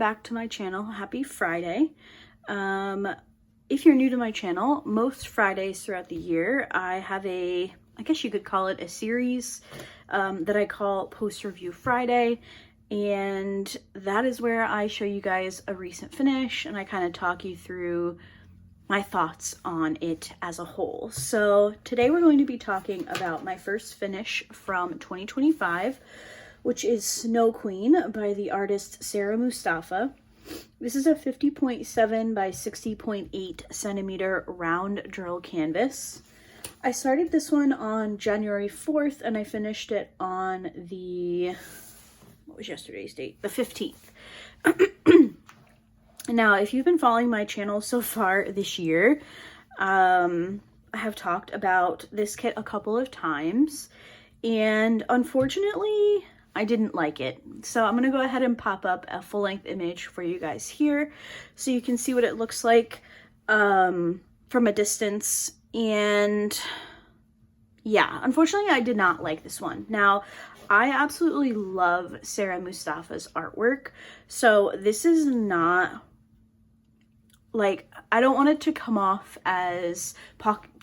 back to my channel. Happy Friday. If you're new to my channel, most Fridays throughout the year, I have I guess you could call it a series that I call Post Review Friday. And that is where I show you guys a recent finish and I kind of talk you through my thoughts on it as a whole. So today we're going to be talking about my first finish from 2025, which is Snow Queen by the artist Sarah Moustafa. This is a 50.7 by 60.8 centimeter round drill canvas. I started this one on January 4th and I finished it on what was yesterday's date? The 15th. Now, if you've been following my channel so far this year, I have talked about this kit a couple of times, and unfortunately, I didn't like it. So I'm going to go ahead and pop up a full-length image for you guys here so you can see what it looks like from a distance. And yeah, unfortunately, I did not like this one. Now, I absolutely love Sarah Moustafa's artwork, so this is not, like, I don't want it to come off as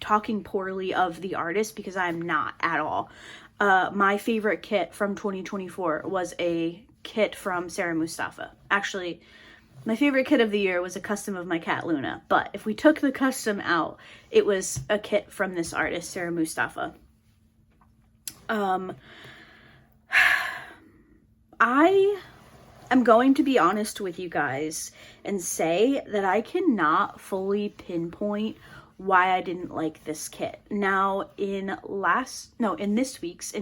talking poorly of the artist, because I'm not at all. My favorite kit from 2024 was a kit from Sarah Moustafa. Actually, my favorite kit of the year was a custom of my cat Luna, but if we took the custom out, it was a kit from this artist, Sarah Moustafa. I am going to be honest with you guys and say that I cannot fully pinpoint why I didn't like this kit. Now, in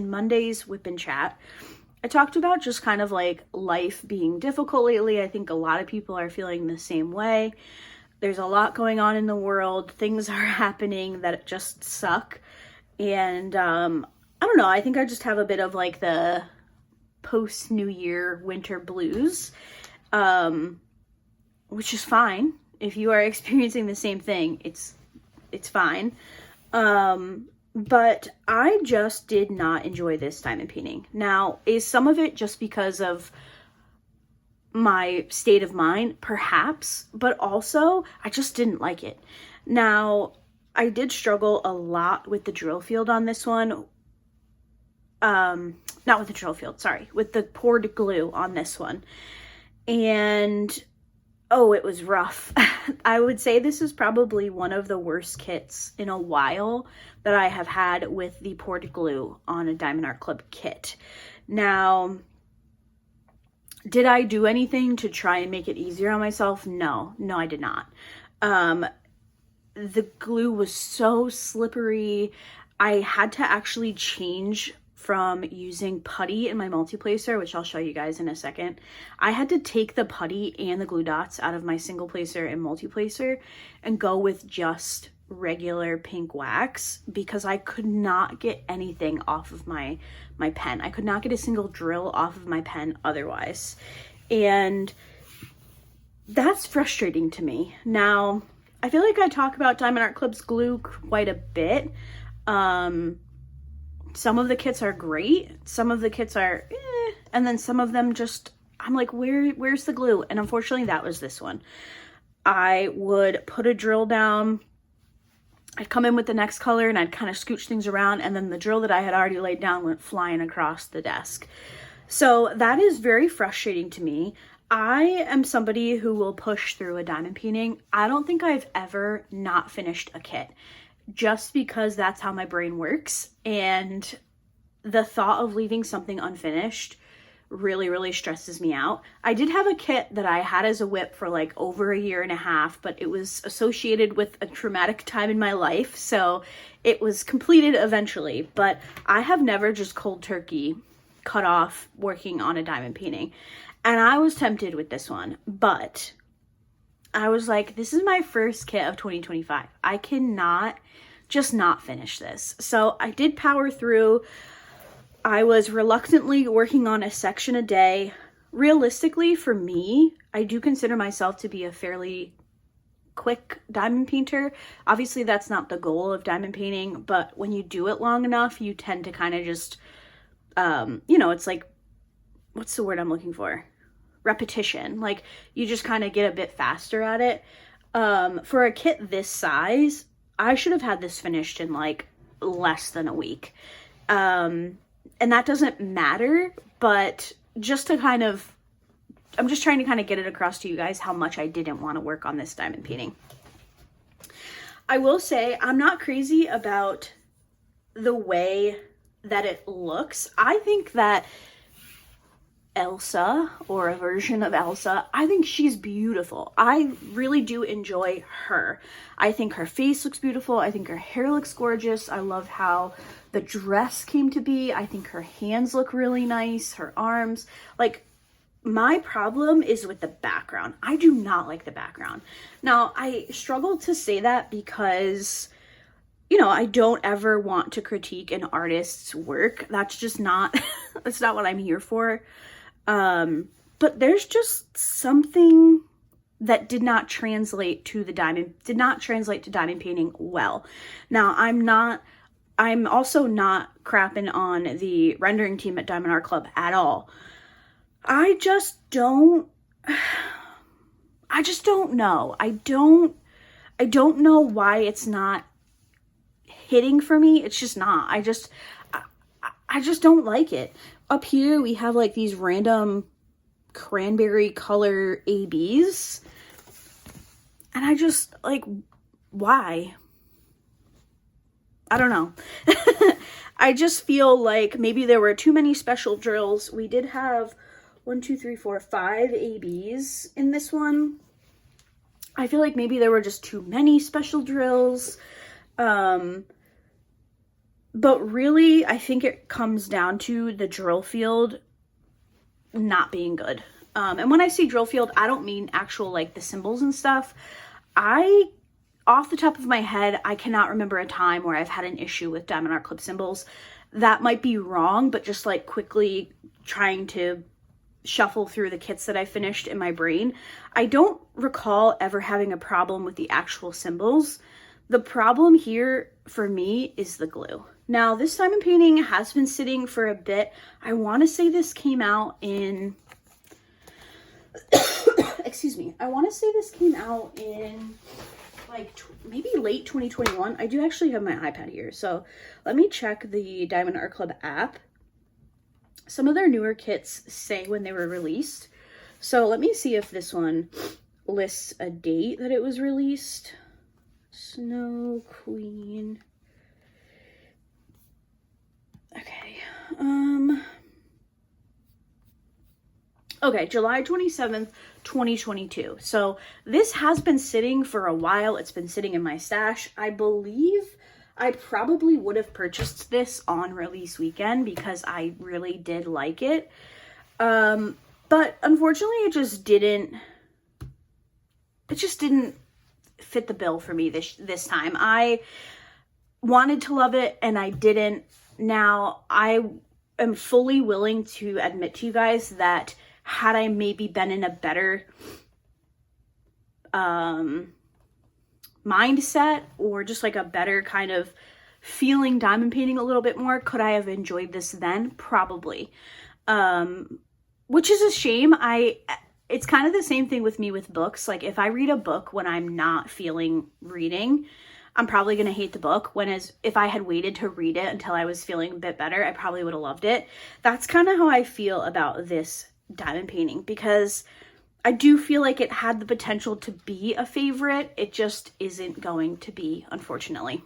Monday's Whip and Chat, I talked about just kind of like life being difficult lately. I think a lot of people are feeling the same way. There's a lot going on in the world. Things are happening that just suck. And I don't know, I think I just have a bit of like the post-New Year winter blues, which is fine. If you are experiencing the same thing, it's fine. But I just did not enjoy this diamond painting. Now, is some of it just because of my state of mind? Perhaps, but also I just didn't like it. Now, I did struggle a lot with the drill field on this one. Not with the drill field, sorry, with the poured glue on this one. And oh, it was rough. I would say this is probably one of the worst kits in a while that I have had with the poured glue on a DiamondArtClub kit. Now, did I do anything to try and make it easier on myself? No, I did not. The glue was so slippery. I had to actually change from using putty in my multi-placer, which I'll show you guys in a second. I had to take the putty and the glue dots out of my single placer and multi-placer and go with just regular pink wax, because I could not get anything off of my pen. I could not get a single drill off of my pen otherwise. And that's frustrating to me. Now, I feel like I talk about DiamondArtClub's glue quite a bit. Some of the kits are great, some of the kits are and then some of them just, I'm like, where's the glue? And unfortunately, that was this one. I would put a drill down, I'd come in with the next color and I'd kind of scooch things around, and then the drill that I had already laid down went flying across the desk. So that is very frustrating to me. I am somebody who will push through a diamond painting. I don't think I've ever not finished a kit, just because that's how my brain works. And the thought of leaving something unfinished really, really stresses me out. I did have a kit that I had as a whip for like over a year and a half, but it was associated with a traumatic time in my life, so it was completed eventually. But I have never just cold turkey cut off working on a diamond painting. And I was tempted with this one, but I was like, this is my first kit of 2025. I cannot just not finish this. So I did power through. I was reluctantly working on a section a day. Realistically, for me, I do consider myself to be a fairly quick diamond painter. Obviously, that's not the goal of diamond painting, but when you do it long enough, you tend to kind of just, it's like, what's the word I'm looking for? repetition. Like, you just kind of get a bit faster at it. For a kit this size, I should have had this finished in like less than a week. And that doesn't matter, but just to kind of, I'm just trying to kind of get it across to you guys how much I didn't want to work on this diamond painting. I will say I'm not crazy about the way that it looks. I think that Elsa, or a version of Elsa, I think she's beautiful. I really do enjoy her. I think her face looks beautiful. I think her hair looks gorgeous. I love how the dress came to be. I think her hands look really nice, her arms. Like, my problem is with the background. I do not like the background. Now, I struggle to say that because, you know, I don't ever want to critique an artist's work. That's just not, that's not what I'm here for. But there's just something that did not translate to diamond painting well. Now, I'm also not crapping on the rendering team at diamondart.club at all. I just don't know. I don't know why it's not hitting for me. It's just not. I just don't like it. Up here, we have like these random cranberry color ABs. And I just, like, why? I don't know. I just feel like maybe there were too many special drills. We did have 1, 2, 3, 4, 5 ABs in this one. I feel like maybe there were just too many special drills. But really, I think it comes down to the drill field not being good. And when I say drill field, I don't mean actual, like, the symbols and stuff. Off the top of my head, I cannot remember a time where I've had an issue with Diamond Art Club symbols. That might be wrong, but just, like, quickly trying to shuffle through the kits that I finished in my brain, I don't recall ever having a problem with the actual symbols. The problem here for me is the glue. Now, this diamond painting has been sitting for a bit. I want to say this came out in, excuse me, I want to say this came out in like maybe late 2021. I do actually have my iPad here, so let me check the Diamond Art Club app. Some of their newer kits say when they were released. So let me see if this one lists a date that it was released. Snow Queen. Okay. Okay, July 27th, 2022. So this has been sitting for a while. It's been sitting in my stash. I believe I probably would have purchased this on release weekend because I really did like it. But unfortunately, it just didn't fit the bill for me this time. I wanted to love it and I didn't. Now, I am fully willing to admit to you guys that had I maybe been in a better mindset, or just like a better kind of feeling diamond painting a little bit more, could I have enjoyed this then? Probably. Which is a shame. It's kind of the same thing with me with books. Like, if I read a book when I'm not feeling reading, I'm probably going to hate the book. Whereas if I had waited to read it until I was feeling a bit better, I probably would have loved it. That's kind of how I feel about this diamond painting, because I do feel like it had the potential to be a favorite. It just isn't going to be, unfortunately.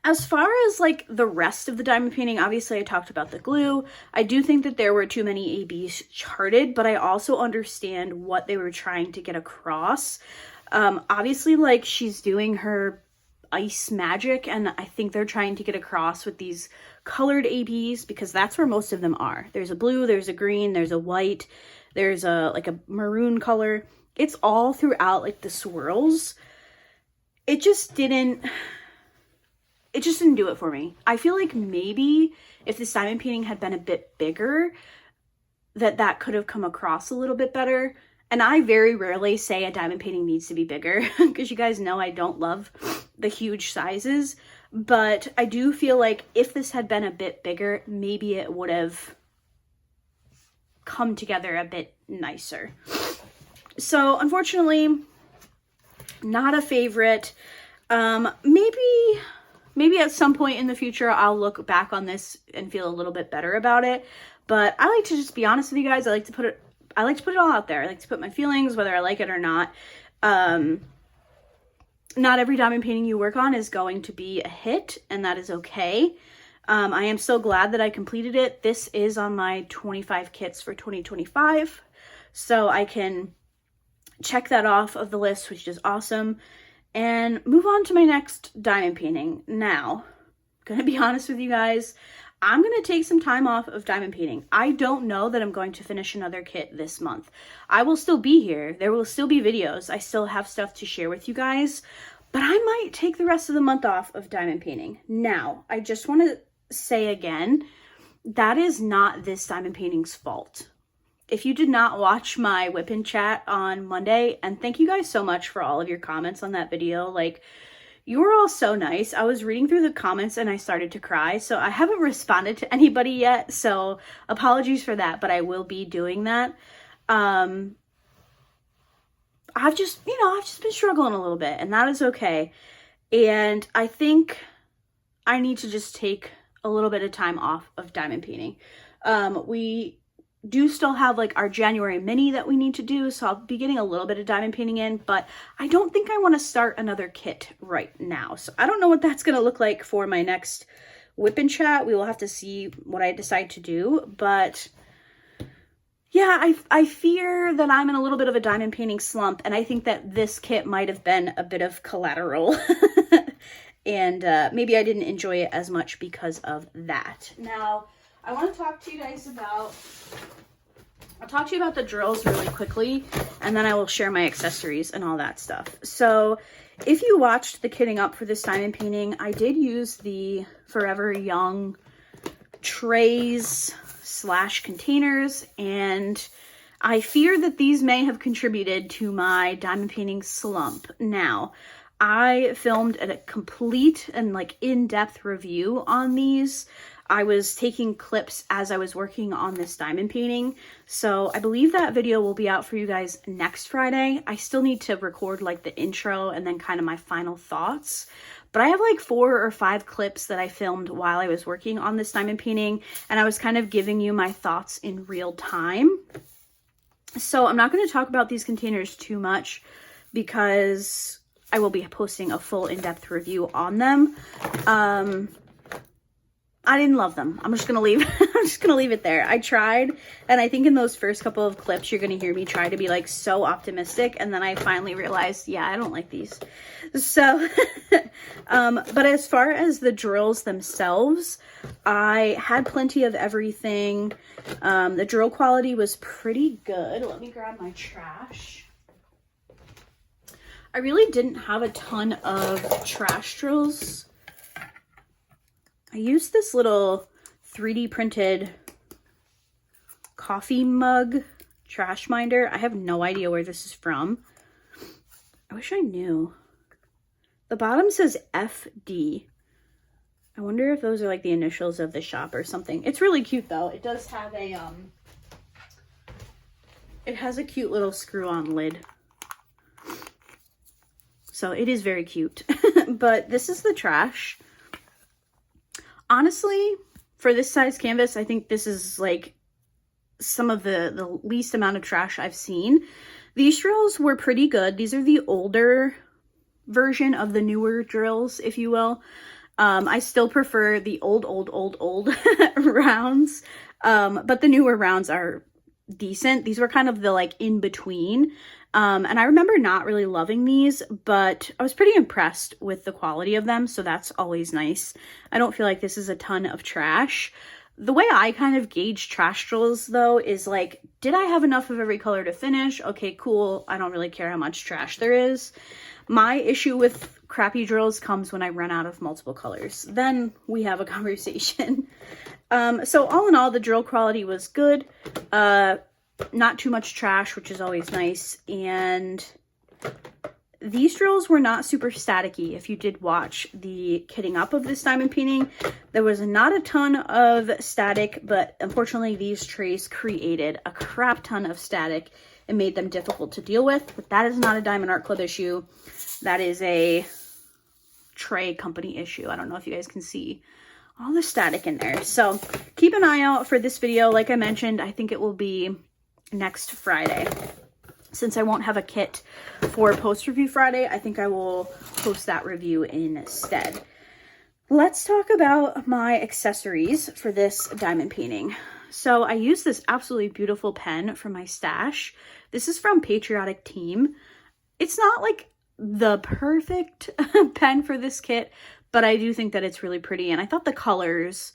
As far as like the rest of the diamond painting, obviously I talked about the glue. I do think that there were too many ABs charted, but I also understand what they were trying to get across. Obviously, like, she's doing her ice magic, and I think they're trying to get across with these colored ABs, because that's where most of them are. There's a blue, there's a green, there's a white, there's a like a maroon color. It's all throughout, like, the swirls. It just didn't do it for me. I feel like maybe if this diamond painting had been a bit bigger, that could have come across a little bit better. And I very rarely say a diamond painting needs to be bigger, because you guys know I don't love the huge sizes. But I do feel like if this had been a bit bigger, maybe it would have come together a bit nicer. So unfortunately, not a favorite. Maybe at some point in the future, I'll look back on this and feel a little bit better about it. But I like to just be honest with you guys. I like to put it all out there. I like to put my feelings, whether I like it or not. Not every diamond painting you work on is going to be a hit, and that is okay. I am so glad that I completed it. This is on my 25 kits for 2025, so I can check that off of the list, which is awesome, and move on to my next diamond painting. Now, I'm gonna be honest with you guys, I'm gonna take some time off of diamond painting. I don't know that I'm going to finish another kit this month. I will still be here. There will still be videos. I still have stuff to share with you guys, but I might take the rest of the month off of diamond painting. Now, I just want to say again, that is not this diamond painting's fault. If you did not watch my whip-in chat on Monday, and thank you guys so much for all of your comments on that video, like, you were all so nice. I was reading through the comments and I started to cry, so I haven't responded to anybody yet, so apologies for that, but I will be doing that. I've just been struggling a little bit, and that is okay. And I think I need to just take a little bit of time off of diamond painting. We do still have like our January mini that we need to do, so I'll be getting a little bit of diamond painting in, but I don't think I want to start another kit right now. So I don't know what that's going to look like for my next whip and chat. We will have to see what I decide to do, but yeah, I fear that I'm in a little bit of a diamond painting slump, and I think that this kit might have been a bit of collateral. And maybe I didn't enjoy it as much because of that. Now, I want to talk to you guys about, I'll talk to you about the drills really quickly, and then I will share my accessories and all that stuff. So if you watched the kitting up for this diamond painting, I did use the Forever Young trays / containers, and I fear that these may have contributed to my diamond painting slump. Now, I filmed a complete and like in-depth review on these. I was taking clips as I was working on this diamond painting, so I believe that video will be out for you guys next Friday. I still need to record like the intro and then kind of my final thoughts, but I have like 4 or 5 clips that I filmed while I was working on this diamond painting, and I was kind of giving you my thoughts in real time. So I'm not going to talk about these containers too much because I will be posting a full in-depth review on them. I didn't love them. I'm just gonna leave it there. I tried, and I think in those first couple of clips you're gonna hear me try to be like so optimistic, and then I finally realized, yeah, I don't like these. So but as far as the drills themselves, I had plenty of everything. The drill quality was pretty good. Let me grab my trash. I really didn't have a ton of trash drills. I used this little 3D printed coffee mug trash minder. I have no idea where this is from. I wish I knew. The bottom says FD. I wonder if those are like the initials of the shop or something. It's really cute though. It does have a, it has a cute little screw-on lid. So it is very cute. But this is the trash. Honestly, for this size canvas, I think this is like some of the least amount of trash I've seen. These drills were pretty good. These are the older version of the newer drills, if you will. I still prefer the old rounds, but the newer rounds are decent. These were kind of the like in between. And I remember not really loving these, but I was pretty impressed with the quality of them, so that's always nice. I don't feel like this is a ton of trash. The way I kind of gauge trash drills, though, is like, did I have enough of every color to finish? Okay, cool. I don't really care how much trash there is. My issue with crappy drills comes when I run out of multiple colors. Then we have a conversation. So all in all, the drill quality was good. Not too much trash, which is always nice. And These drills were not super staticky. If you did watch the kitting up of this diamond painting, there was not a ton of static, but unfortunately these trays created a crap ton of static and made them difficult to deal with. But that is not a Diamond Art Club issue. That is a tray company issue. I don't know if you guys can see all the static in there. So keep an eye out for this video. Like I mentioned, I think it will be next Friday. Since I won't have a kit for Post Review Friday, I think I will post that review instead. Let's talk about my accessories for this diamond painting. So I use this absolutely beautiful pen from my stash. This is from Patriotic Team. It's not like the perfect pen for this kit, but I do think that it's really pretty. And I thought the colors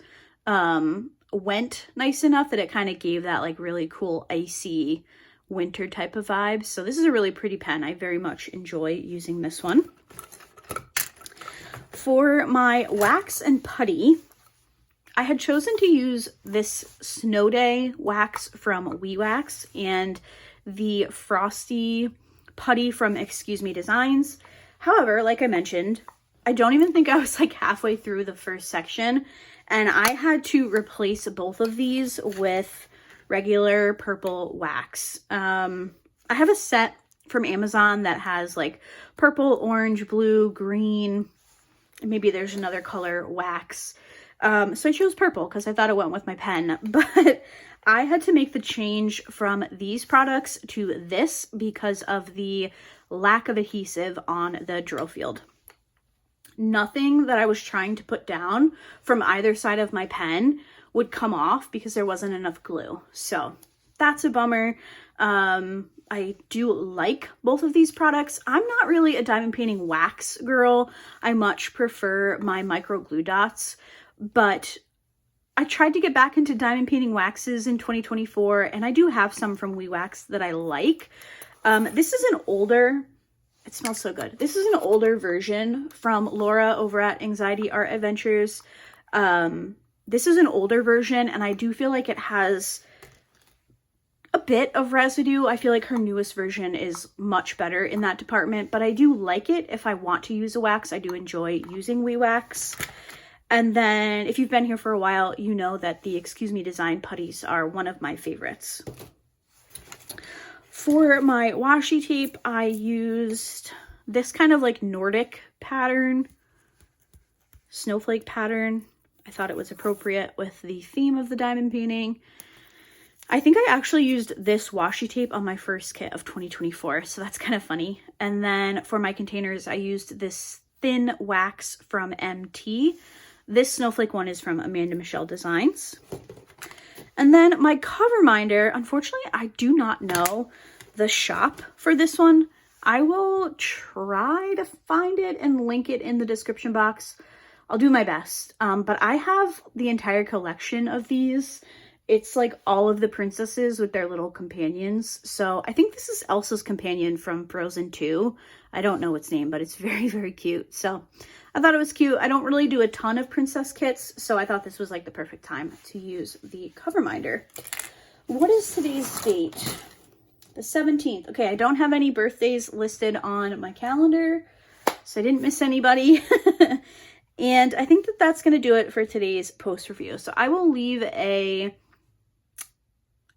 went nice enough that it kind of gave that like really cool icy winter type of vibe. So this is a really pretty pen. I very much enjoy using this one. For my wax and putty, I had chosen to use this Snow Day wax from WeWax and the Frosty putty from Excuse Me Designs. However, like I mentioned, I don't even think I was like halfway through the first section, and I had to replace both of these with regular purple wax. I have a set from Amazon that has like purple, orange, blue, green, maybe there's another color wax. So I chose purple because I thought it went with my pen, but I had to make the change from these products to this because of the lack of adhesive on the drill field. Nothing that I was trying to put down from either side of my pen would come off because there wasn't enough glue. So that's a bummer. I do like both of these products. I'm not really a diamond painting wax girl. I much prefer my micro glue dots, but I tried to get back into diamond painting waxes in 2024, and I do have some from WeWax that I like. This is an older, it smells so good. This is an older version from Laura over at Anxiety Art Adventures. This is an older version, and I do feel like it has a bit of residue. I feel like her newest version is much better in that department, but I do like it if I want to use a wax. I do enjoy using WeWax. And then if you've been here for a while, you know that the Excuse Me Design putties are one of my favorites. For my washi tape, I used this kind of like Nordic pattern, snowflake pattern. I thought it was appropriate with the theme of the diamond painting. I think I actually used this washi tape on my first kit of 2024, so that's kind of funny. And then for my containers, I used this thin wax from MT. This snowflake one is from Amanda Michelle Designs. And then my cover minder, unfortunately, I do not know the shop for this one. I will try to find it and link it in the description box. I'll do my best. But I have the entire collection of these. It's like all of the princesses with their little companions. So I think this is Elsa's companion from Frozen 2. I don't know its name, but it's very, very cute. So I thought it was cute. I don't really do a ton of princess kits, so I thought this was like the perfect time to use the cover minder. What is today's date? The 17th. Okay, I don't have any birthdays listed on my calendar, so I didn't miss anybody. And I think that that's going to do it for today's post review. So I will leave a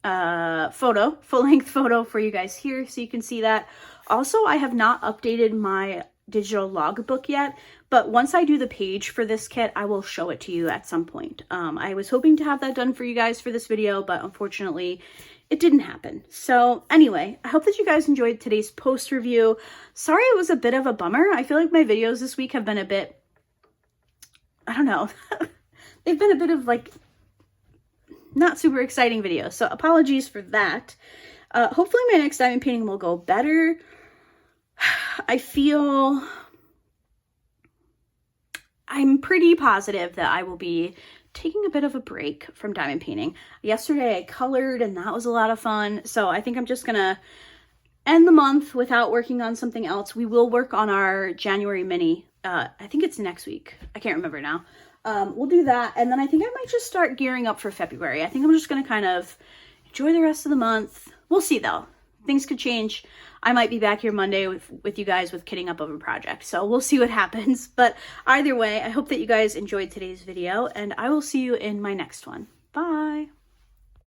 full-length photo for you guys here so you can see that. Also, I have not updated my digital logbook yet, but once I do the page for this kit, I will show it to you at some point. I was hoping to have that done for you guys for this video, but unfortunately it didn't happen. So anyway, I hope that you guys enjoyed today's post review. Sorry it was a bit of a bummer. I feel like my videos this week have been a bit, I don't know, they've been a bit of like not super exciting videos, so apologies for that. Hopefully my next diamond painting will go better. I feel I'm pretty positive that I will be taking a bit of a break from diamond painting. Yesterday I colored and that was a lot of fun, so I think I'm just gonna end the month without working on something else. We will work on our January mini. I think it's next week. I can't remember now. We'll do that, and then I think I might just start gearing up for February. I think I'm just gonna kind of enjoy the rest of the month. We'll see though. things could change. I might be back here Monday with you guys with kitting up of a project. So we'll see what happens. But either way, I hope that you guys enjoyed today's video, and I will see you in my next one. Bye.